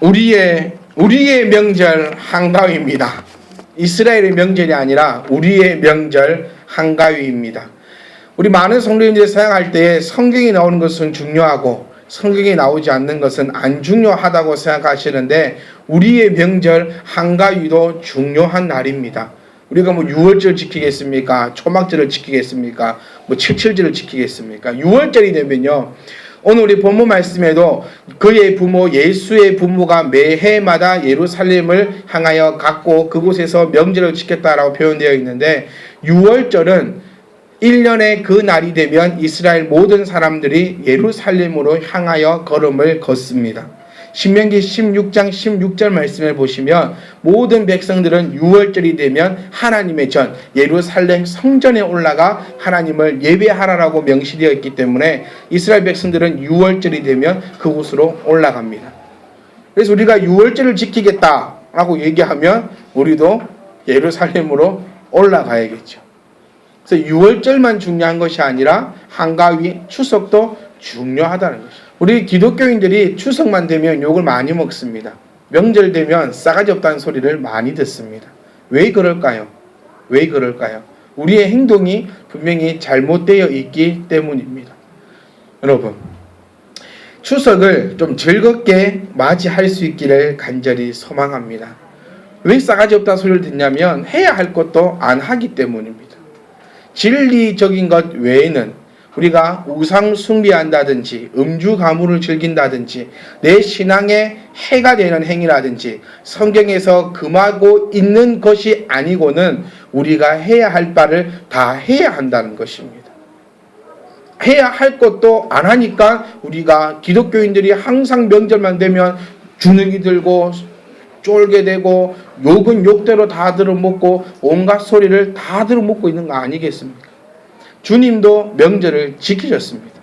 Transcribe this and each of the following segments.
우리의 명절 한가위입니다. 이스라엘의 명절이 아니라 우리의 명절 한가위입니다. 우리 많은 성도님들이 생각할 때 성경이 나오는 것은 중요하고 성경이 나오지 않는 것은 안 중요하다고 생각하시는데 우리의 명절 한가위도 중요한 날입니다. 우리가 뭐 6월절 지키겠습니까? 초막절을 지키겠습니까? 뭐 칠칠절을 지키겠습니까? 6월절이 되면요. 오늘 우리 본문 말씀에도 그의 부모 예수의 부모가 매해마다 예루살렘을 향하여 갔고 그곳에서 명절을 지켰다라고 표현되어 있는데 6월절은 1년의 그 날이 되면 이스라엘 모든 사람들이 예루살렘으로 향하여 걸음을 걷습니다. 신명기 16장 16절 말씀을 보시면 모든 백성들은 6월절이 되면 하나님의 전 예루살렘 성전에 올라가 하나님을 예배하라라고 명시되어 있기 때문에 이스라엘 백성들은 6월절이 되면 그곳으로 올라갑니다. 그래서 우리가 6월절을 지키겠다라고 얘기하면 우리도 예루살렘으로 올라가야겠죠. 그래서 6월절만 중요한 것이 아니라 한가위 추석도 중요하다는 것이죠. 우리 기독교인들이 추석만 되면 욕을 많이 먹습니다. 명절 되면 싸가지 없다는 소리를 많이 듣습니다. 왜 그럴까요? 왜 그럴까요? 우리의 행동이 분명히 잘못되어 있기 때문입니다. 여러분, 추석을 좀 즐겁게 맞이할 수 있기를 간절히 소망합니다. 왜 싸가지 없다는 소리를 듣냐면 해야 할 것도 안 하기 때문입니다. 진리적인 것 외에는 우리가 우상 숭배한다든지 음주 가물을 즐긴다든지 내 신앙에 해가 되는 행위라든지 성경에서 금하고 있는 것이 아니고는 우리가 해야 할 바를 다 해야 한다는 것입니다. 해야 할 것도 안 하니까 우리가 기독교인들이 항상 명절만 되면 주눅이 들고 쫄게 되고 욕은 욕대로 다 들어먹고 온갖 소리를 다 들어먹고 있는 거 아니겠습니까? 주님도 명절을 지키셨습니다.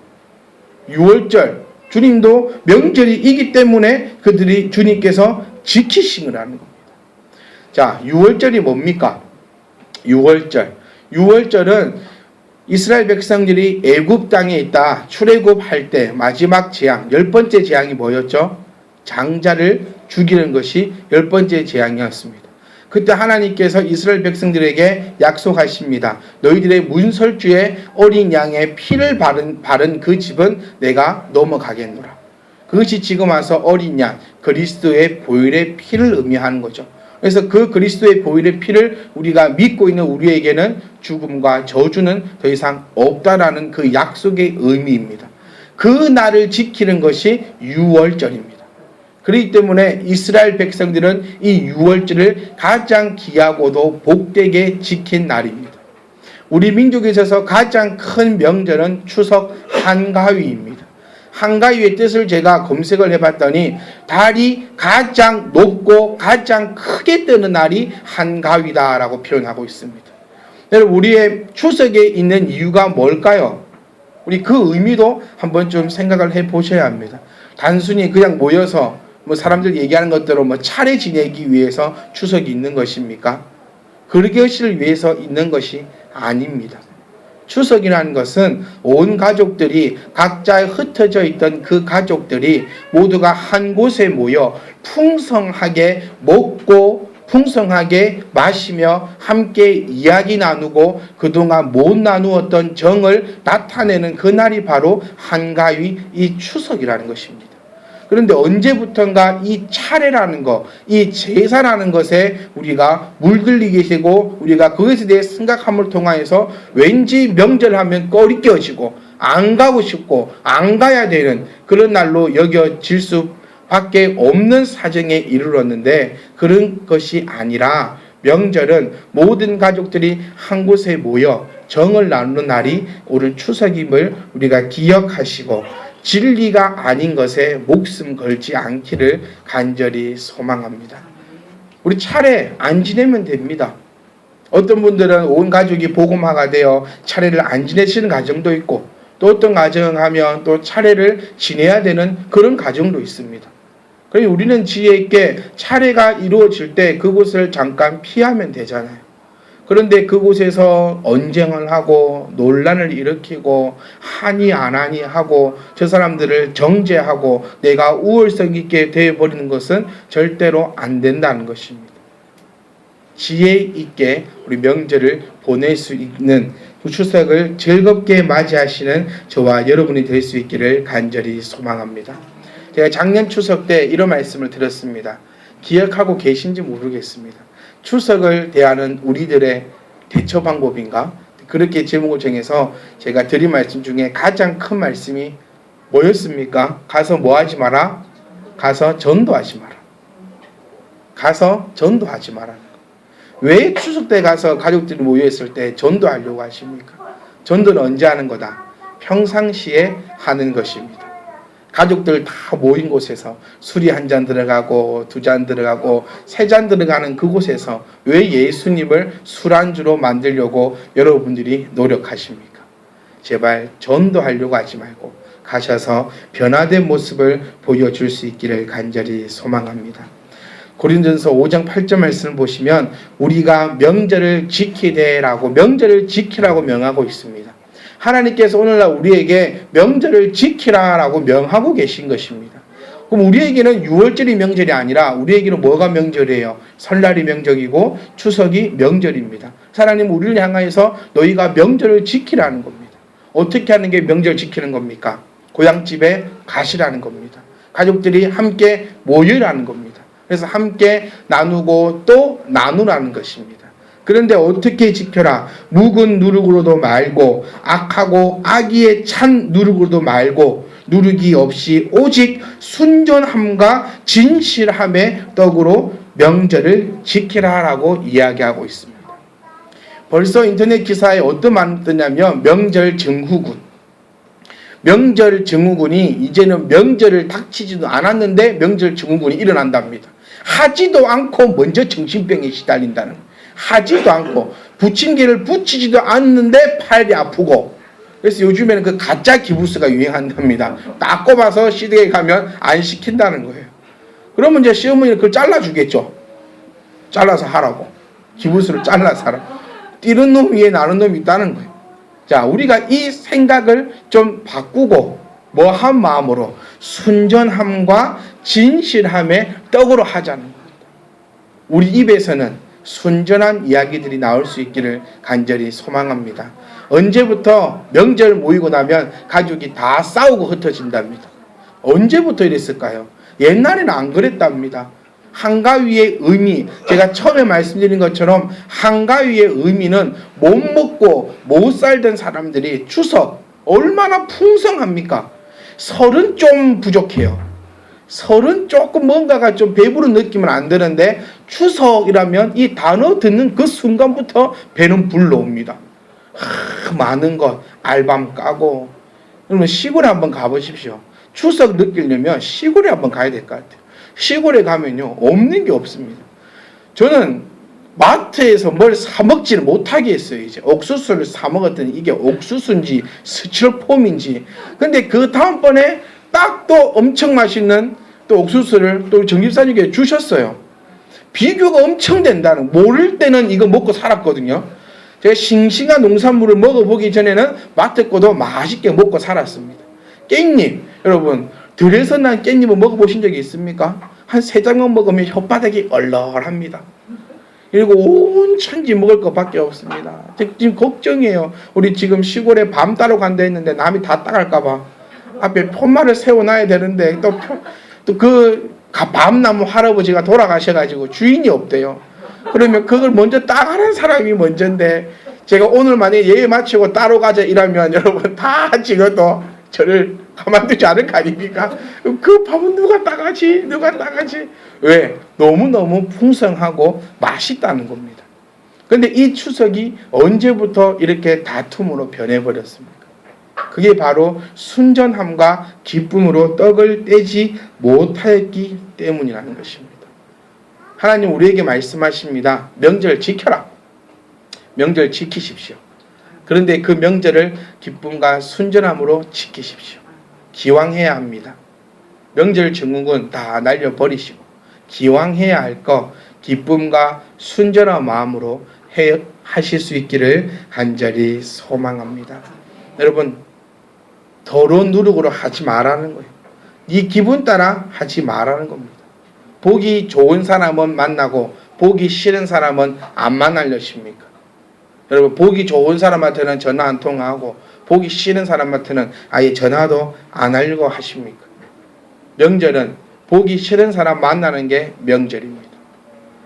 6월절 주님도 명절이기 때문에 그들이 주님께서 지키신 거라는 겁니다. 자, 6월절이 뭡니까? 6월절은 이스라엘 백성들이 애굽 땅에 있다 출애굽할 때 마지막 재앙 10번째 재앙이 뭐였죠? 장자를 죽이는 것이 10번째 재앙이었습니다. 그때 하나님께서 이스라엘 백성들에게 약속하십니다. 너희들의 문설주에 어린 양의 피를 바른 그 집은 내가 넘어가겠노라. 그것이 지금 와서 어린 양 그리스도의 보혈의 피를 의미하는 거죠. 그래서 그 그리스도의 보혈의 피를 우리가 믿고 있는 우리에게는 죽음과 저주는 더 이상 없다라는 그 약속의 의미입니다. 그 날을 지키는 것이 6월절입니다. 그렇기 때문에 이스라엘 백성들은 이 6월절을 가장 귀하고도 복되게 지킨 날입니다. 우리 민족에 있어서 가장 큰 명절은 추석 한가위입니다. 한가위의 뜻을 제가 검색을 해봤더니 달이 가장 높고 가장 크게 뜨는 날이 한가위다라고 표현하고 있습니다. 여러분, 우리의 추석에 있는 이유가 뭘까요? 우리 그 의미도 한번 좀 생각을 해보셔야 합니다. 단순히 그냥 모여서 사람들 얘기하는 것대로 차례 지내기 위해서 추석이 있는 것입니까? 그것을 위해서 있는 것이 아닙니다. 추석이라는 것은 온 가족들이 각자 흩어져 있던 그 가족들이 모두가 한 곳에 모여 풍성하게 먹고 풍성하게 마시며 함께 이야기 나누고 그동안 못 나누었던 정을 나타내는 그날이 바로 한가위 이 추석이라는 것입니다. 그런데 언제부턴가 이 차례라는 것, 이 제사라는 것에 우리가 물들리게 되고 우리가 그것에 대해 생각함을 통하여서 왠지 명절하면 꺼리 껴지고 안 가고 싶고 안 가야 되는 그런 날로 여겨질 수밖에 없는 사정에 이르렀는데 그런 것이 아니라 명절은 모든 가족들이 한 곳에 모여 정을 나누는 날이 오늘 추석임을 우리가 기억하시고 진리가 아닌 것에 목숨 걸지 않기를 간절히 소망합니다. 우리 차례 안 지내면 됩니다. 어떤 분들은 온 가족이 복음화가 되어 차례를 안 지내시는 가정도 있고 또 어떤 가정 하면 또 차례를 지내야 되는 그런 가정도 있습니다. 그래서 우리는 지혜 있게 차례가 이루어질 때 그곳을 잠깐 피하면 되잖아요. 그런데 그곳에서 언쟁을 하고 논란을 일으키고 하니 안 하니 하고 저 사람들을 정죄하고 내가 우월성 있게 되어버리는 것은 절대로 안 된다는 것입니다. 지혜 있게 우리 명절을 보낼 수 있는 추석을 즐겁게 맞이하시는 저와 여러분이 될 수 있기를 간절히 소망합니다. 제가 작년 추석 때 이런 말씀을 드렸습니다. 기억하고 계신지 모르겠습니다. 추석을 대하는 우리들의 대처 방법인가? 그렇게 제목을 정해서 제가 드린 말씀 중에 가장 큰 말씀이 뭐였습니까? 가서 뭐 하지 마라? 가서 전도하지 마라. 가서 전도하지 마라. 왜 추석 때 가서 가족들이 모여있을 때 전도하려고 하십니까? 전도는 언제 하는 거다? 평상시에 하는 것입니다. 가족들 다 모인 곳에서 술이 한 잔 들어가고 두 잔 들어가고 세 잔 들어가는 그곳에서 왜 예수님을 술안주로 만들려고 여러분들이 노력하십니까? 제발 전도하려고 하지 말고 가셔서 변화된 모습을 보여줄 수 있기를 간절히 소망합니다. 고린도전서 5장 8절 말씀을 보시면 우리가 명절을 지키되라고 명절을 지키라고 명하고 있습니다. 하나님께서 오늘날 우리에게 명절을 지키라라고 명하고 계신 것입니다. 그럼 우리에게는 6월절이 명절이 아니라 우리에게는 뭐가 명절이에요? 설날이 명절이고 추석이 명절입니다. 하나님 우리를 향하여서 너희가 명절을 지키라는 겁니다. 어떻게 하는 게 명절 지키는 겁니까? 고향집에 가시라는 겁니다. 가족들이 함께 모여라는 겁니다. 그래서 함께 나누고 또 나누라는 것입니다. 그런데 어떻게 지켜라? 묵은 누룩으로도 말고 악하고 악의에 찬 누룩으로도 말고 누룩이 없이 오직 순전함과 진실함의 떡으로 명절을 지키라라고 이야기하고 있습니다. 벌써 인터넷 기사에 어떤 말이 뜨냐면 명절 증후군. 명절 증후군이 이제는 명절을 닥치지도 않았는데 명절 증후군이 일어난답니다. 하지도 않고 먼저 정신병에 시달린다는 거예요. 하지도 않고 부침개를 붙이지도 않는데 팔이 아프고 그래서 요즘에는 그 가짜 기부스가 유행한답니다. 딱 꼽아서 시댁에 가면 안 시킨다는 거예요. 그러면 이제 시어머니는 그걸 잘라주겠죠. 잘라서 하라고. 기부스를 잘라서 하라고. 뛰는 놈 위에 나는 놈이 있다는 거예요. 자, 우리가 이 생각을 좀 바꾸고 뭐한 마음으로 순전함과 진실함의 떡으로 하자는 겁니다. 우리 입에서는 순전한 이야기들이 나올 수 있기를 간절히 소망합니다. 언제부터 명절 모이고 나면 가족이 다 싸우고 흩어진답니다. 언제부터 이랬을까요? 옛날에는 안 그랬답니다. 한가위의 의미, 제가 처음에 말씀드린 것처럼 한가위의 의미는 못 먹고 못 살던 사람들이 추석 얼마나 풍성합니까? 설은 좀 부족해요. 설은 조금 뭔가가 좀 배부른 느낌은 안 드는데 추석이라면 이 단어 듣는 그 순간부터 배는 불러옵니다. 많은 것 알밤 까고. 그러면 시골에 한번 가보십시오. 추석 느끼려면 시골에 한번 가야 될 것 같아요. 시골에 가면요 없는 게 없습니다. 저는 마트에서 뭘 사 먹지를 못하게 했어요. 이제 옥수수를 사 먹었더니 이게 옥수수인지 스티로폼인지. 근데 그 다음번에 딱 또 엄청 맛있는 또 옥수수를 또 정집사님께 주셨어요. 비교가 엄청 된다는. 모를 때는 이거 먹고 살았거든요. 제가 싱싱한 농산물을 먹어보기 전에는 마트 거도 맛있게 먹고 살았습니다. 깻잎, 여러분 들에서 난 깻잎을 먹어보신 적이 있습니까? 한 3장만 먹으면 혓바닥이 얼얼합니다. 그리고 온 천지 먹을 것밖에 없습니다. 지금 걱정이에요. 우리 지금 시골에 밤 따러 간다 했는데 남이 다 따갈까봐 앞에 푯말을 세워놔야 되는데 또 그 밤나무 할아버지가 돌아가셔가지고 주인이 없대요. 그러면 그걸 먼저 따가는 사람이 먼저인데 제가 오늘 만약에 예외 마치고 따로 가자 이러면 여러분 다 찍어도 저를 가만두지 않을 거 아닙니까? 그 밥은 누가 따가지? 누가 따가지? 왜? 너무너무 풍성하고 맛있다는 겁니다. 그런데 이 추석이 언제부터 이렇게 다툼으로 변해버렸습니까? 그게 바로 순전함과 기쁨으로 떡을 떼지 못하였기 때문이라는 것입니다. 하나님 우리에게 말씀하십니다. 명절 지켜라. 명절 지키십시오. 그런데 그 명절을 기쁨과 순전함으로 지키십시오. 기왕해야 합니다. 명절 증후군 다 날려버리시고 기왕해야 할 거 기쁨과 순전한 마음으로 하실 수 있기를 간절히 소망합니다. 여러분, 더러운 누룩으로 하지 말라는 거예요. 네 기분 따라 하지 말라는 겁니다. 보기 좋은 사람은 만나고 보기 싫은 사람은 안 만나려십니까? 여러분, 보기 좋은 사람한테는 전화 안 통화하고 보기 싫은 사람한테는 아예 전화도 안 하려고 하십니까? 명절은 보기 싫은 사람 만나는 게 명절입니다.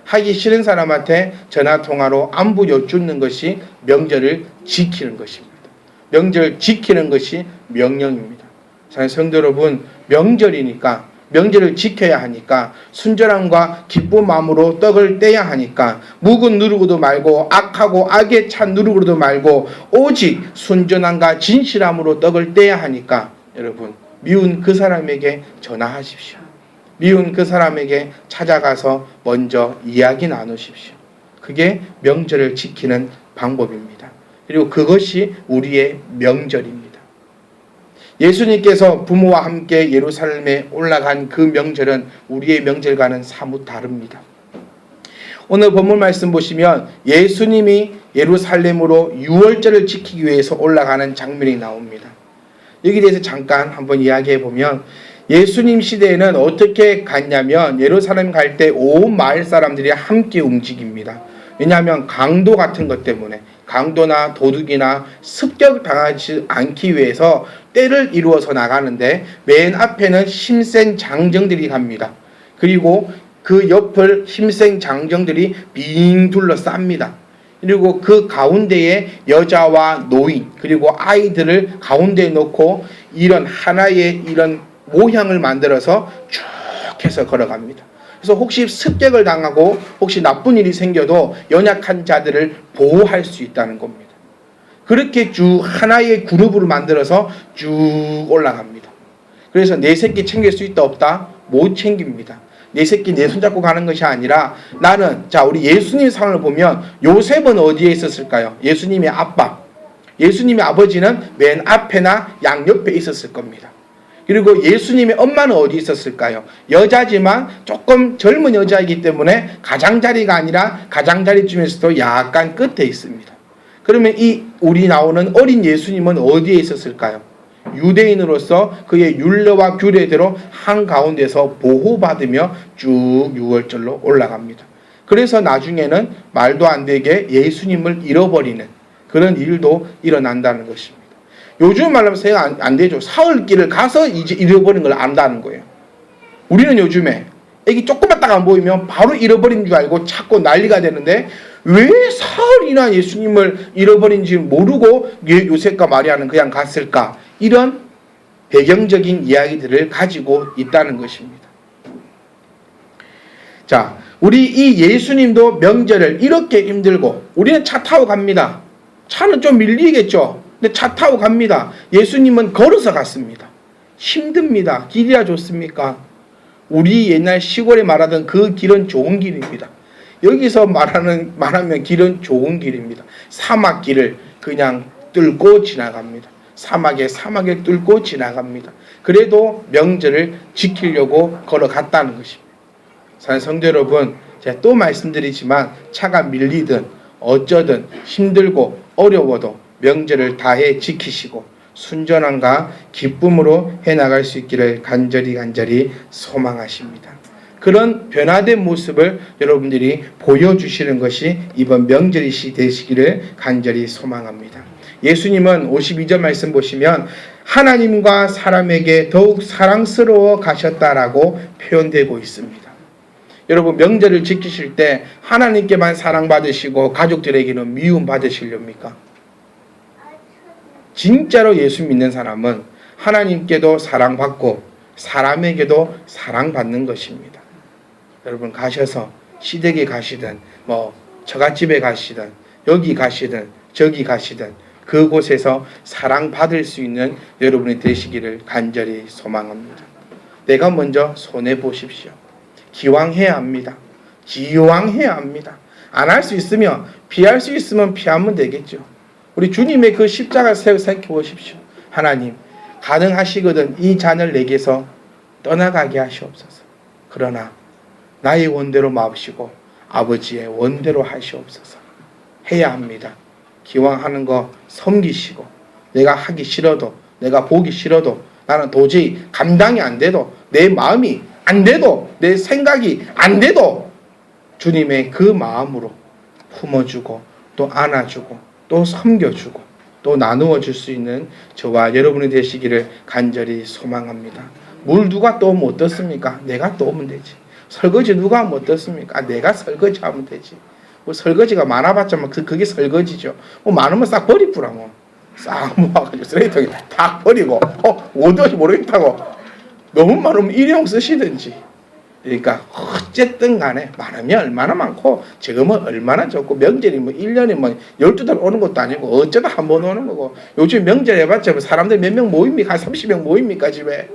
하기 싫은 사람한테 전화 통화로 안부 여쭙는 것이 명절을 지키는 것입니다. 명절 지키는 것이 명령입니다. 성도 여러분, 명절이니까, 명절을 지켜야 하니까 순전함과 기쁜 마음으로 떡을 떼야 하니까 묵은 누룩으로도 말고 악하고 악에 찬 누룩으로도 말고 오직 순전함과 진실함으로 떡을 떼야 하니까 여러분, 미운 그 사람에게 전화하십시오. 미운 그 사람에게 찾아가서 먼저 이야기 나누십시오. 그게 명절을 지키는 방법입니다. 그리고 그것이 우리의 명절입니다. 예수님께서 부모와 함께 예루살렘에 올라간 그 명절은 우리의 명절과는 사뭇 다릅니다. 오늘 본문 말씀 보시면 예수님이 예루살렘으로 유월절을 지키기 위해서 올라가는 장면이 나옵니다. 여기에 대해서 잠깐 한번 이야기해 보면 예수님 시대에는 어떻게 갔냐면 예루살렘 갈 때 온 마을 사람들이 함께 움직입니다. 왜냐하면 강도 같은 것 때문에 강도나 도둑이나 습격당하지 않기 위해서 떼를 이루어서 나가는데 맨 앞에는 힘센 장정들이 갑니다. 그리고 그 옆을 힘센 장정들이 빙 둘러쌉니다. 그리고 그 가운데에 여자와 노인 그리고 아이들을 가운데에 놓고 이런 하나의 이런 모형을 만들어서 쭉 해서 걸어갑니다. 그래서 혹시 습격을 당하고 혹시 나쁜 일이 생겨도 연약한 자들을 보호할 수 있다는 겁니다. 그렇게 쭉 하나의 그룹으로 만들어서 쭉 올라갑니다. 그래서 내 새끼 챙길 수 있다 없다? 못 챙깁니다. 내 새끼 내 손잡고 가는 것이 아니라 나는, 자, 우리 예수님 상황을 보면 요셉은 어디에 있었을까요? 예수님의 아빠, 예수님의 아버지는 맨 앞에나 양옆에 있었을 겁니다. 그리고 예수님의 엄마는 어디 있었을까요? 여자지만 조금 젊은 여자이기 때문에 가장자리가 아니라 가장자리 중에서도 약간 끝에 있습니다. 그러면 이 우리 나오는 어린 예수님은 어디에 있었을까요? 유대인으로서 그의 율례와 규례대로 한가운데서 보호받으며 쭉 유월절로 올라갑니다. 그래서 나중에는 말도 안 되게 예수님을 잃어버리는 그런 일도 일어난다는 것입니다. 요즘 말하면 생각 안 되죠. 사흘길을 가서 이제 잃어버린 걸 안다는 거예요. 우리는 요즘에 애기 조금만 딱 안 보이면 바로 잃어버린 줄 알고 찾고 난리가 되는데 왜 사흘이나 예수님을 잃어버린지 모르고 요셉과 마리아는 그냥 갔을까? 이런 배경적인 이야기들을 가지고 있다는 것입니다. 자, 우리 이 예수님도 명절을 이렇게 힘들고 우리는 차 타고 갑니다. 차는 좀 밀리겠죠. 근데 차 타고 갑니다. 예수님은 걸어서 갔습니다. 힘듭니다. 길이야 좋습니까? 우리 옛날 시골에 말하던 그 길은 좋은 길입니다. 여기서 말하면 길은 좋은 길입니다. 사막길을 그냥 뚫고 지나갑니다. 사막에 뚫고 지나갑니다. 그래도 명절을 지키려고 걸어갔다는 것입니다. 사랑하는 성도 여러분, 제가 또 말씀드리지만 차가 밀리든 어쩌든 힘들고 어려워도 명절을 다해 지키시고 순전함과 기쁨으로 해나갈 수 있기를 간절히 소망하십니다. 그런 변화된 모습을 여러분들이 보여주시는 것이 이번 명절이 되시기를 간절히 소망합니다. 예수님은 52절 말씀 보시면 하나님과 사람에게 더욱 사랑스러워 가셨다라고 표현되고 있습니다. 여러분, 명절을 지키실 때 하나님께만 사랑받으시고 가족들에게는 미움받으시렵니까? 진짜로 예수 믿는 사람은 하나님께도 사랑받고 사람에게도 사랑받는 것입니다. 여러분, 가셔서 시댁에 가시든 처갓집에 가시든 여기 가시든 저기 가시든 그곳에서 사랑받을 수 있는 여러분이 되시기를 간절히 소망합니다. 내가 먼저 손해보십시오. 기왕해야 합니다. 기왕해야 합니다. 안 할 수 있으면 피할 수 있으면 피하면 되겠죠. 우리 주님의 그 십자가 생각해 보십시오. 하나님, 가능하시거든 이 잔을 내게서 떠나가게 하시옵소서. 그러나 나의 원대로 마옵시고 아버지의 원대로 하시옵소서. 해야 합니다. 기왕 하는 거 섬기시고, 내가 하기 싫어도, 내가 보기 싫어도, 나는 도저히 감당이 안 돼도, 내 마음이 안 돼도, 내 생각이 안 돼도 주님의 그 마음으로 품어주고 또 안아주고 또 섬겨주고 또 나누어 줄 수 있는 저와 여러분이 되시기를 간절히 소망합니다. 물 누가 떠오면 어떻습니까? 내가 떠오면 되지. 설거지 누가 하면 어떻습니까? 내가 설거지 하면 되지. 뭐 설거지가 많아봤자 그게 설거지죠. 뭐 많으면 싹 버리구라 뭐. 싹 모아가지고 쓰레기통에 탁 버리고 어디서 모르겠다고 너무 많으면 일회용 쓰시든지. 그러니까 어쨌든 간에 많으면 얼마나 많고 적으면 얼마나 적고 명절이 뭐 1년에 뭐 12달 오는 것도 아니고 어쩌다 한 번 오는 거고 요즘 명절 해봤자 사람들 몇 명 모입니까? 한 30명 모입니까 집에?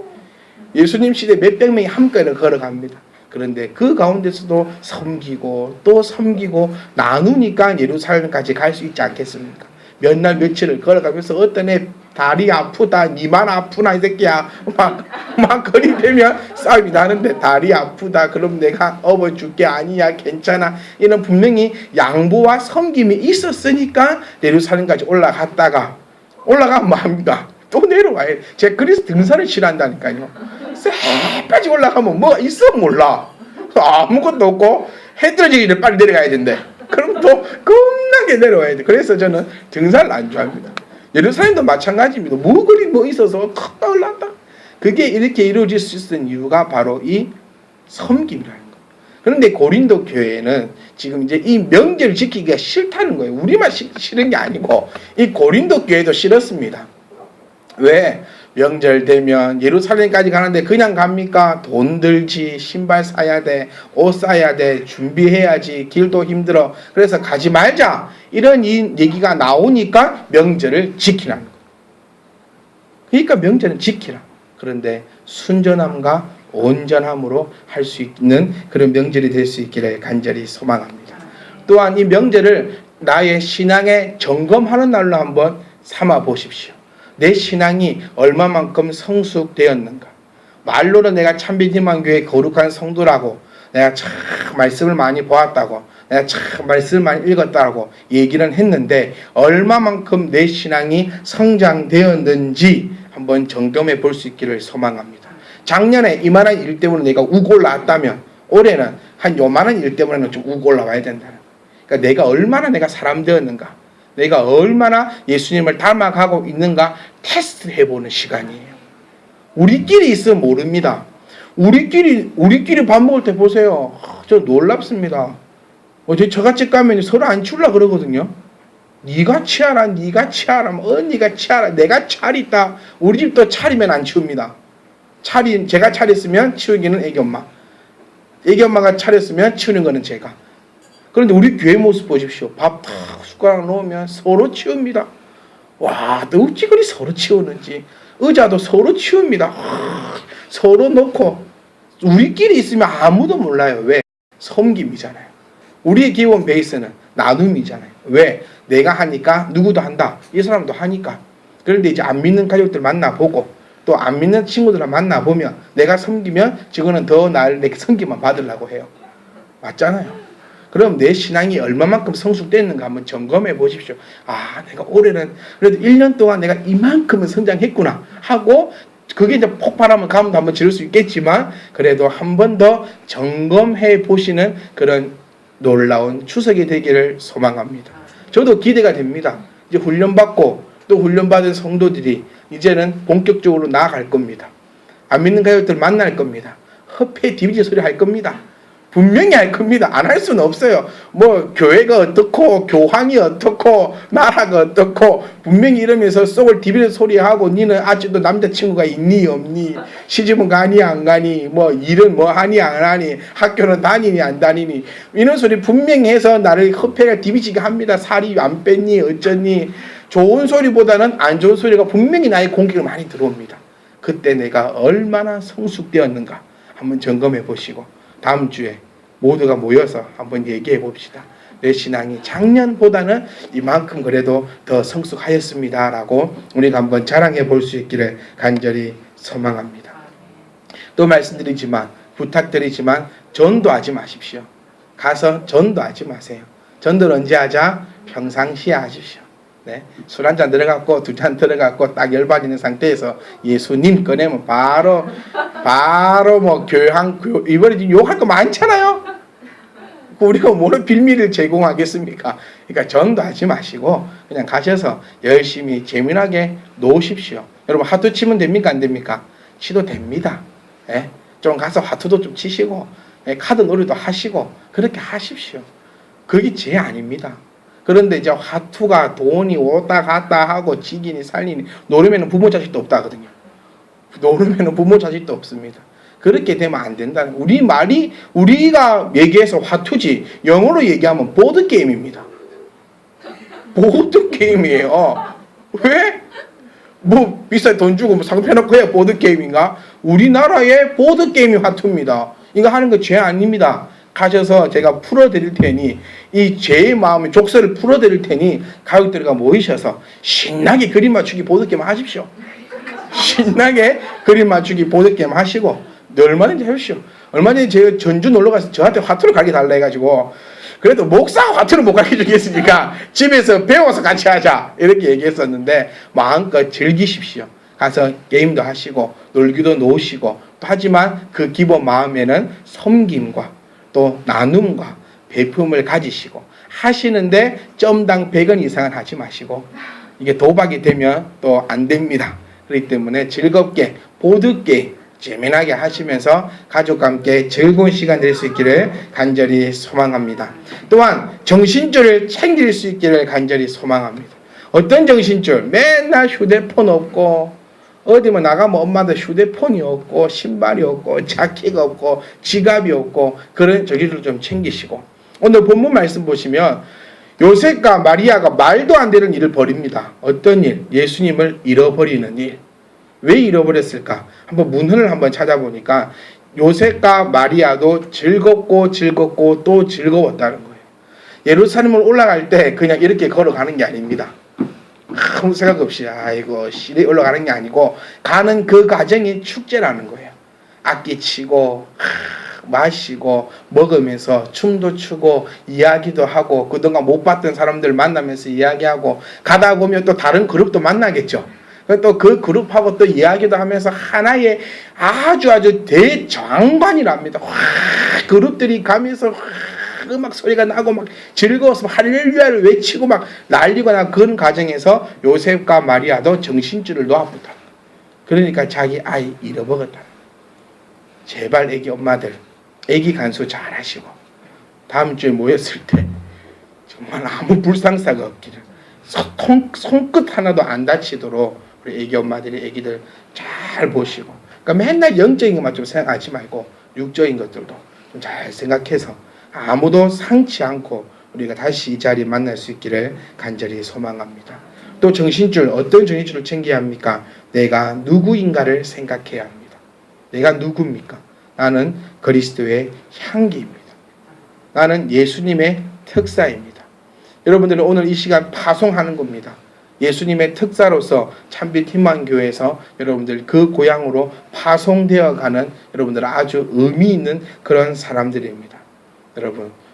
예수님 시대 몇백 명이 한꺼번에 걸어갑니다. 그런데 그 가운데서도 섬기고 또 섬기고 나누니까 예루살렘까지 갈 수 있지 않겠습니까? 몇 날 며칠을 걸어가면서 어떤 애 다리 아프다 니만 아프나 이 새끼야 막 거리 되면 싸움이 나는데 다리 아프다 그럼 내가 업어줄게 아니야 괜찮아 이런 분명히 양보와 섬김이 있었으니까 예루살렘까지 올라갔다가 올라가면 뭐합니까? 또 내려와야 제가 그래서 등산을 싫어한다니까요. 새까지 올라가면 뭐가 있어 몰라 아무것도 없고 해 떨어지기 전에 빨리 내려가야 된대. 그럼 또 겁나게 내려와야 돼. 그래서 저는 등산을 안 좋아합니다. 예루살렘도 마찬가지입니다. 뭐 그리 뭐 있어서 컸다 올랐다. 그게 이렇게 이루어질 수 있는 이유가 바로 이 섬김이라는 거. 그런데 고린도 교회는 지금 이제 이 명절을 지키기가 싫다는 거예요. 우리만 싫은 게 아니고 이 고린도 교회도 싫었습니다. 왜? 명절 되면 예루살렘까지 가는데 그냥 갑니까? 돈 들지, 신발 사야 돼, 옷 사야 돼, 준비해야지, 길도 힘들어. 그래서 가지 말자. 이런 얘기가 나오니까 명절을 지키라는 거예요. 그러니까 명절은 지키라. 그런데 순전함과 온전함으로 할 수 있는 그런 명절이 될 수 있기를 간절히 소망합니다. 또한 이 명절을 나의 신앙에 점검하는 날로 한번 삼아 보십시오. 내 신앙이 얼마만큼 성숙되었는가. 말로는 내가 참빛희망교회 거룩한 성도라고 내가 참 말씀을 많이 보았다고 내가 참 말씀을 많이 읽었다고 얘기는 했는데 얼마만큼 내 신앙이 성장되었는지 한번 점검해 볼 수 있기를 소망합니다. 작년에 이만한 일 때문에 내가 우고 올라왔다면 올해는 한 요만한 일 때문에는 좀 우고 올라와야 된다. 그러니까 내가 얼마나 내가 사람 되었는가, 내가 얼마나 예수님을 닮아가고 있는가 테스트 해보는 시간이에요. 우리끼리 있으면 모릅니다. 우리끼리 밥 먹을 때 보세요. 저 놀랍습니다. 저같이 가면 서로 안 치우려고 그러거든요. 네가 치아라, 네가 치아라, 언니가 치아라, 내가 차리다. 우리 집도 차리면 안 치웁니다. 제가 차렸으면 치우기는 애기 엄마. 애기 엄마가 차렸으면 치우는 거는 제가. 그런데 우리 교회 모습 보십시오. 밥 탁 숟가락 놓으면 서로 치웁니다. 와, 어찌 그리 서로 치우는지. 의자도 서로 치웁니다. 서로 놓고 우리끼리 있으면 아무도 몰라요. 왜? 섬김이잖아요. 우리의 기본 베이스는 나눔이잖아요. 왜? 내가 하니까 누구도 한다. 이 사람도 하니까. 그런데 이제 안 믿는 가족들 만나보고 또 안 믿는 친구들을 만나보면 내가 섬기면 저거는 더 나를 내 섬기만 받으려고 해요. 맞잖아요. 그럼 내 신앙이 얼마만큼 성숙됐는가 한번 점검해 보십시오. 아, 내가 올해는 그래도 1년 동안 내가 이만큼은 성장했구나 하고 그게 이제 폭발하면 가면도 한번 지를 수 있겠지만 그래도 한 번 더 점검해 보시는 그런 놀라운 추석이 되기를 소망합니다. 저도 기대가 됩니다. 이제 훈련받고 또 훈련받은 성도들이 이제는 본격적으로 나아갈 겁니다. 안 믿는 가족들 만날 겁니다. 허패 디비지 소리 할 겁니다. 분명히 할 겁니다. 안 할 수는 없어요. 뭐 교회가 어떻고 교황이 어떻고 나라가 어떻고 분명히 이러면서 속을 디비는 소리하고 니는 아직도 남자친구가 있니 없니 시집은 가니 안 가니 뭐 일은 뭐 하니 안 하니 학교는 다니니 안 다니니 이런 소리 분명히 해서 나를 허패가 디비지게 합니다. 살이 안 뺐니 어쩌니 좋은 소리보다는 안 좋은 소리가 분명히 나의 공격을 많이 들어옵니다. 그때 내가 얼마나 성숙되었는가 한번 점검해 보시고 다음 주에 모두가 모여서 한번 얘기해 봅시다. 내 신앙이 작년보다는 이만큼 그래도 더 성숙하였습니다 라고 우리가 한번 자랑해 볼 수 있기를 간절히 소망합니다. 또 말씀드리지만 부탁드리지만 전도하지 마십시오. 가서 전도하지 마세요. 전도를 언제 하자? 평상시에 하십시오. 네. 술 한 잔 들어갔고 2잔 들어갔고 딱 열받는 상태에서 예수님 꺼내면 바로 뭐 교양 이번에 지금 욕할 거 많잖아요. 우리가 뭐로 빌미를 제공하겠습니까? 그러니까 전도 하지 마시고 그냥 가셔서 열심히 재미나게 놓으십시오. 여러분 하트 치면 됩니까? 안 됩니까? 치도 됩니다. 예? 좀 가서 하트도 좀 치시고 카드 놀이도 하시고 그렇게 하십시오. 그게 죄 아닙니다. 그런데 이제 화투가 돈이 왔다 갔다 하고 지기니 살리니 노르면은 부모 자식도 없다 하거든요. 노르면은 부모 자식도 없습니다. 그렇게 되면 안 된다는 우리 말이 우리가 얘기해서 화투지 영어로 얘기하면 보드게임입니다. 보드게임이에요. 왜? 뭐 비싸게 돈 주고 뭐 상품 해놓고 해야 보드게임인가? 우리나라의 보드게임이 화투입니다. 이거 하는 거 죄 아닙니다. 가셔서 제가 풀어드릴 테니 이 죄의 마음의 족쇄를 풀어드릴 테니 가족들과 모이셔서 신나게 그림 맞추기 보드게임 하십시오. 신나게 그림 맞추기 보드게임 하시고 얼마든지 해주십시오. 얼마 전에 제가 전주 놀러가서 저한테 화투를 가르쳐 달라 해가지고 그래도 목사가 화투를 못 가르쳐 주겠으니까 집에서 배워서 같이 하자 이렇게 얘기했었는데 마음껏 즐기십시오. 가서 게임도 하시고 놀기도 놓으시고 하지만 그 기본 마음에는 섬김과 또 나눔과 배품을 가지시고 하시는데 점당 100원 이상은 하지 마시고 이게 도박이 되면 또 안 됩니다. 그렇기 때문에 즐겁게 보드게임 재미나게 하시면서 가족과 함께 즐거운 시간 될 수 있기를 간절히 소망합니다. 또한 정신줄을 챙길 수 있기를 간절히 소망합니다. 어떤 정신줄? 맨날 휴대폰 없고 어디 뭐 나가면 엄마들 휴대폰이 없고 신발이 없고 자켓가 없고 지갑이 없고 그런 저기를 좀 챙기시고 오늘 본문 말씀 보시면 요셉과 마리아가 말도 안 되는 일을 벌입니다. 어떤 일? 예수님을 잃어버리는 일. 왜 잃어버렸을까? 한번 문헌을 한번 찾아보니까 요셉과 마리아도 즐겁고 또 즐거웠다는 거예요. 예루살렘을 올라갈 때 그냥 이렇게 걸어가는 게 아닙니다. 아무 생각 없이 아이고 시리 올라가는 게 아니고 가는 그 과정이 축제라는 거예요. 악기 치고 마시고 먹으면서 춤도 추고 이야기도 하고 그동안 못 봤던 사람들 만나면서 이야기하고 가다 보면 또 다른 그룹도 만나겠죠. 또 그 그룹하고 또 이야기도 하면서 하나의 아주 대장관이랍니다. 그룹들이 가면서 음악 소리가 나고 막 즐거워서 할렐루야를 외치고 막 난리거나 그런 과정에서 요셉과 마리아도 정신줄을 놓아보다. 그러니까 자기 아이 잃어먹었다. 제발 애기 엄마들 애기 간수 잘 하시고 다음 주에 모였을 때 정말 아무 불상사가 없기를 손끝 하나도 안 다치도록 우리 애기 엄마들이 애기들 잘 보시고 그러니까 맨날 영적인 것만 좀 생각하지 말고 육적인 것들도 좀 잘 생각해서 아무도 상치 않고 우리가 다시 이 자리에 만날 수 있기를 간절히 소망합니다. 또 정신줄, 어떤 정신줄을 챙겨야 합니까? 내가 누구인가를 생각해야 합니다. 내가 누굽니까? 나는 그리스도의 향기입니다. 나는 예수님의 특사입니다. 여러분들은 오늘 이 시간 파송하는 겁니다. 예수님의 특사로서 참빛 희망교회에서 여러분들 그 고향으로 파송되어 가는 여러분들 아주 의미 있는 그런 사람들입니다.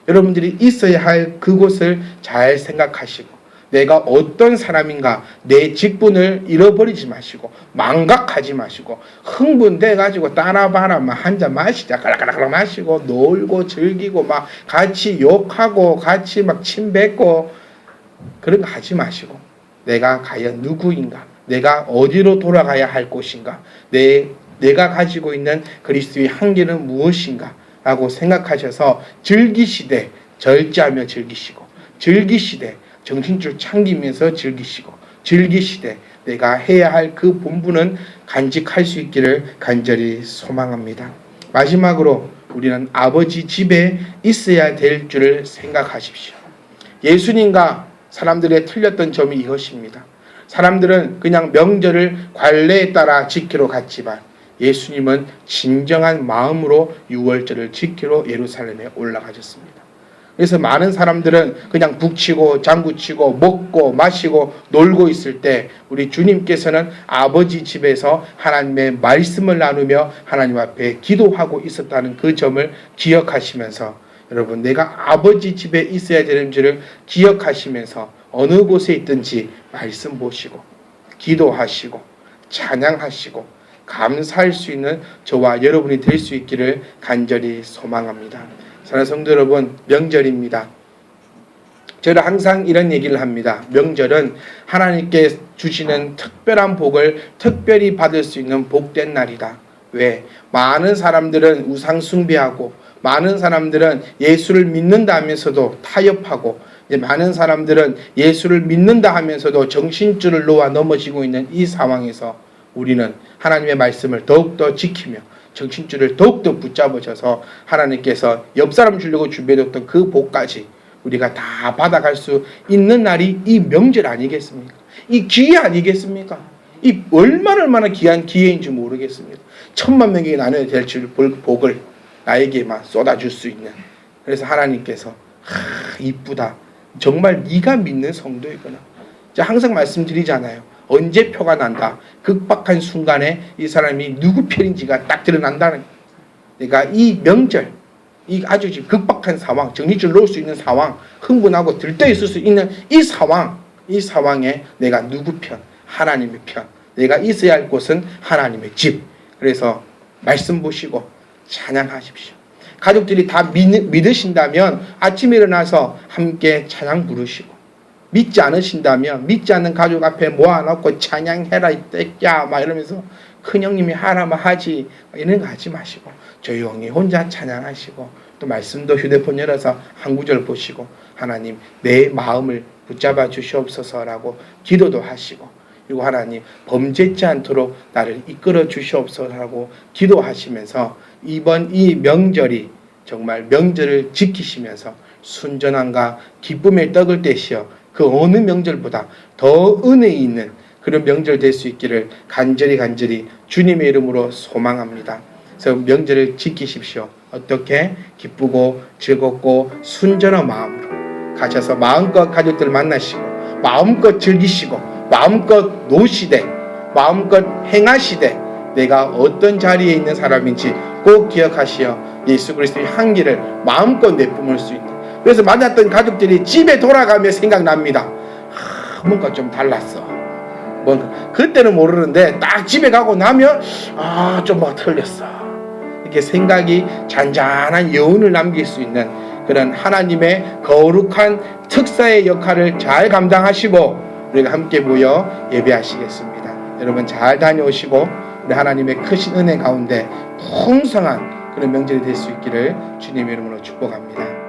여러분들이 있어야 할 그곳을 잘 생각하시고 내가 어떤 사람인가 내 직분을 잃어버리지 마시고 망각하지 마시고 흥분돼 가지고 따라봐라 막 한 잔 마시자 깔깔깔 마시고 놀고 즐기고 막 같이 욕하고 같이 막 침 뱉고 그런 거 하지 마시고 내가 과연 누구인가 내가 어디로 돌아가야 할 곳인가 내가 가지고 있는 그리스도의 향기는 무엇인가 라고 생각하셔서 즐기시되 절제하며 즐기시고 즐기시되 정신줄 챙기면서 즐기시고 즐기시되 내가 해야 할 그 본분은 간직할 수 있기를 간절히 소망합니다. 마지막으로 우리는 아버지 집에 있어야 될 줄을 생각하십시오. 예수님과 사람들의 틀렸던 점이 이것입니다. 사람들은 그냥 명절을 관례에 따라 지키러 갔지만 예수님은 진정한 마음으로 유월절을 지키러 예루살렘에 올라가셨습니다. 그래서 많은 사람들은 그냥 북치고 장구치고 먹고 마시고 놀고 있을 때 우리 주님께서는 아버지 집에서 하나님의 말씀을 나누며 하나님 앞에 기도하고 있었다는 그 점을 기억하시면서 여러분, 내가 아버지 집에 있어야 되는 줄을 기억하시면서 어느 곳에 있든지 말씀 보시고 기도하시고 찬양하시고 감사할 수 있는 저와 여러분이 될 수 있기를 간절히 소망합니다. 사랑하는 성도 여러분, 명절입니다. 저는 항상 이런 얘기를 합니다. 명절은 하나님께 주시는 특별한 복을 특별히 받을 수 있는 복된 날이다. 왜? 많은 사람들은 우상 숭배하고 많은 사람들은 예수를 믿는다 하면서도 타협하고 많은 사람들은 예수를 믿는다 하면서도 정신줄을 놓아 넘어지고 있는 이 상황에서 우리는 하나님의 말씀을 더욱더 지키며 정신줄을 더욱더 붙잡으셔서 하나님께서 옆 사람 주려고 준비해뒀던 그 복까지 우리가 다 받아갈 수 있는 날이 이 명절 아니겠습니까? 이 기회 아니겠습니까? 이 얼마나 귀한 기회인지 모르겠습니다. 10,000명에게 나눠야 될 복을 나에게만 쏟아줄 수 있는. 그래서 하나님께서 이쁘다. 정말 네가 믿는 성도이구나. 항상 말씀드리잖아요. 언제 표가 난다. 극박한 순간에 이 사람이 누구 편인지가 딱 드러난다는. 그러니까 이 명절, 이 아주 지금 극박한 상황, 정신줄 놓을 수 있는 상황, 흥분하고 들떠 있을 수 있는 이 상황에 내가 누구 편? 하나님의 편. 내가 있어야 할 곳은 하나님의 집. 그래서 말씀 보시고 찬양하십시오. 가족들이 다 믿으신다면 아침에 일어나서 함께 찬양 부르시고, 믿지 않으신다면 믿지 않는 가족 앞에 모아놓고 찬양해라 이 떼끼야 막 이러면서 큰형님이 하라면 하지 이런 거 하지 마시고 조용히 혼자 찬양하시고 또 말씀도 휴대폰 열어서 한 구절 보시고 하나님 내 마음을 붙잡아 주시옵소서라고 기도도 하시고, 그리고 하나님 범죄치 않도록 나를 이끌어 주시옵소서라고 기도하시면서 이번 이 명절이 정말 명절을 지키시면서 순전함과 기쁨의 떡을 떼시어 그 어느 명절보다 더 은혜 있는 그런 명절 될 수 있기를 간절히 주님의 이름으로 소망합니다. 그래서 명절을 지키십시오. 어떻게? 기쁘고 즐겁고 순전한 마음으로 가셔서 마음껏 가족들 만나시고 마음껏 즐기시고 마음껏 노시되 마음껏 행하시되 내가 어떤 자리에 있는 사람인지 꼭 기억하시어 예수 그리스도의 향기를 마음껏 내뿜을 수 있는. 그래서 만났던 가족들이 집에 돌아가며 생각납니다. 뭔가 좀 달랐어. 그때는 모르는데 딱 집에 가고 나면 좀 뭐 틀렸어. 이렇게 생각이 잔잔한 여운을 남길 수 있는 그런 하나님의 거룩한 특사의 역할을 잘 감당하시고 우리가 함께 모여 예배하시겠습니다. 여러분 잘 다녀오시고 우리 하나님의 크신 은혜 가운데 풍성한 그런 명절이 될 수 있기를 주님의 이름으로 축복합니다.